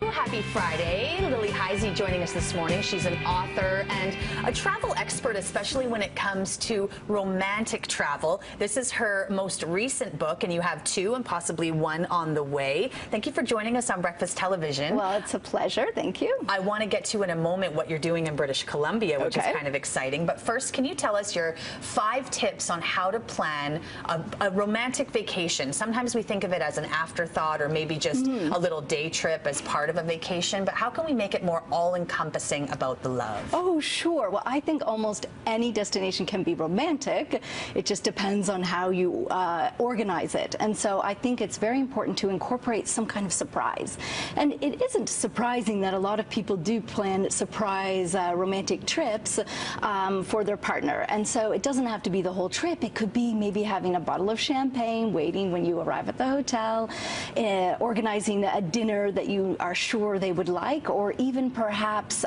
Happy Friday. Lily Heisey joining us this morning. She's an author and a travel expert, especially when it comes to romantic travel. This is her most recent book, and you have two and possibly one on the way. Thank you for joining us on Breakfast Television. Well, it's a pleasure. Thank you. I want to get to in a moment what you're doing in British Columbia, which is kind of exciting. But first, can you tell us your 5 tips on how to plan a romantic vacation? Sometimes we think of it as an afterthought or maybe just a little day trip as part of a vacation, but how can we make it more all-encompassing about the love? Oh, sure. Well, I think almost any destination can be romantic. It just depends on how you organize it. And so I think it's very important to incorporate some kind of surprise. And it isn't surprising that a lot of people do plan surprise romantic trips for their partner. And so it doesn't have to be the whole trip. It could be maybe having a bottle of champagne waiting when you arrive at the hotel, organizing a dinner that you are sure they would like, or even perhaps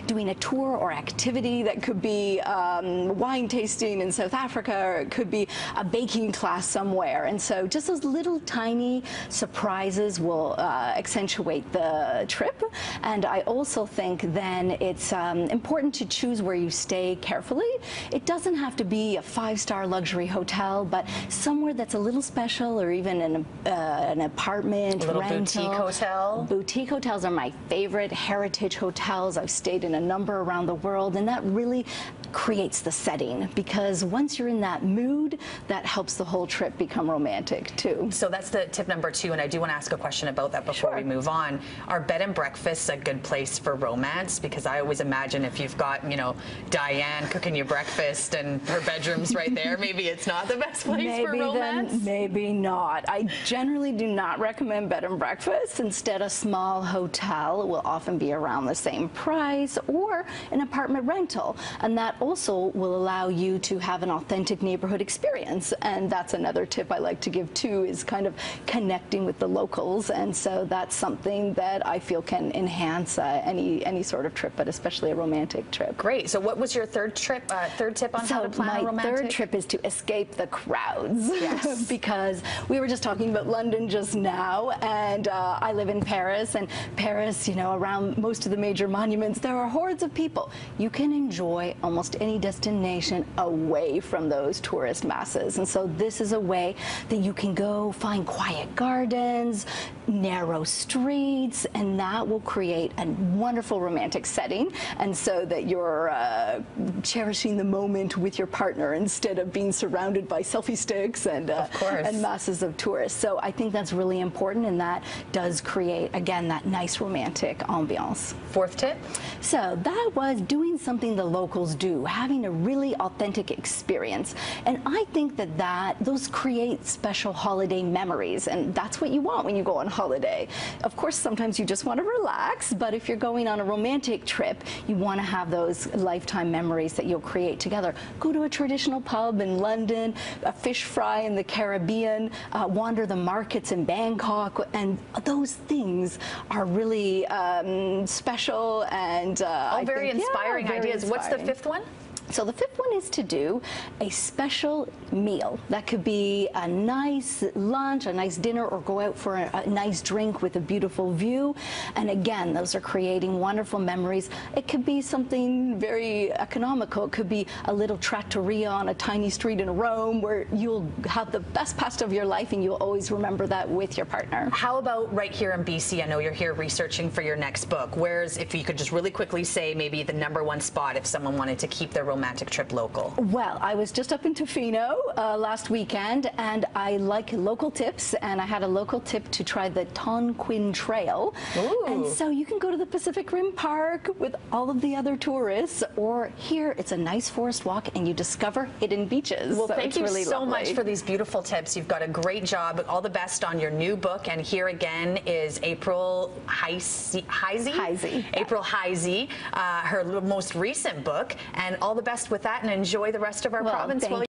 doing a tour or activity that could be wine tasting in South Africa, or it could be a baking class somewhere. And so just those little tiny surprises will accentuate the trip. And I also think then it's important to choose where you stay carefully. It doesn't have to be a 5-star luxury hotel, but somewhere that's a little special, or even an apartment, a little rental. boutique hotel. Boutique hotels are my favorite. Heritage hotels, I've stayed in a number around the world, and that really creates the setting, because once you're in that mood, that helps the whole trip become romantic too. So that's the tip number 2, and I do want to ask a question about that before we move on. Are bed and breakfasts a good place for romance? Because I always imagine if you've got, you know, Diane cooking you breakfast and her bedroom's right there, maybe it's not the best place for romance? Then, maybe not. I generally do not recommend bed and breakfast. Instead, a small hotel will often be around the same price, or an apartment rental, and that also will allow you to have an authentic neighborhood experience. And that's another tip I like to give too, is kind of connecting with the locals. And so that's something that I feel can enhance any sort of trip, but especially a romantic trip. Great. So what was your third tip on how to plan a romantic? My third trip is to escape the crowds. Yes. Because we were just talking about London just now, and I live in Paris, and Paris, you know, around most of the major monuments, there are hordes of people. You can enjoy almost any destination away from those tourist masses. And so this is a way that you can go find quiet gardens, narrow streets, and that will create a wonderful romantic setting. And so that you're cherishing the moment with your partner instead of being surrounded by selfie sticks and masses of tourists. So I think that's really important, and that does create, again, that nice romantic ambiance. 4th tip? So that was doing something the locals do, having a really authentic experience. And I think that those create special holiday memories, and that's what you want when you go on holiday. Of course, sometimes you just want to relax, but if you're going on a romantic trip, you want to have those lifetime memories that you'll create together. Go to a traditional pub in London, a fish fry in the Caribbean, wander the markets in Bangkok, and those things are really special and all very inspiring ideas. What's the 5th one? So the 5th one is to do a special meal. That could be a nice lunch, a nice dinner, or go out for a nice drink with a beautiful view. And again, those are creating wonderful memories. It could be something very economical. It could be a little trattoria on a tiny street in Rome where you'll have the best pasta of your life, and you'll always remember that with your partner. How about right here in BC? I know you're here researching for your next book. Where's, if you could just really quickly say, maybe the #1 spot if someone wanted to keep their romantic trip local? Well, I was just up in Tofino last weekend, and I like local tips, and I had a local tip to try the Tonquin Trail. Ooh. And so you can go to the Pacific Rim Park with all of the other tourists, or here it's a nice forest walk and you discover hidden beaches. Well, so thank you really so lovely. much for these beautiful tips. You've got a great job. All the best on your new book. And here again is April Heisey? April Heisey, her most recent book. And all the best with that, and enjoy the rest of our province.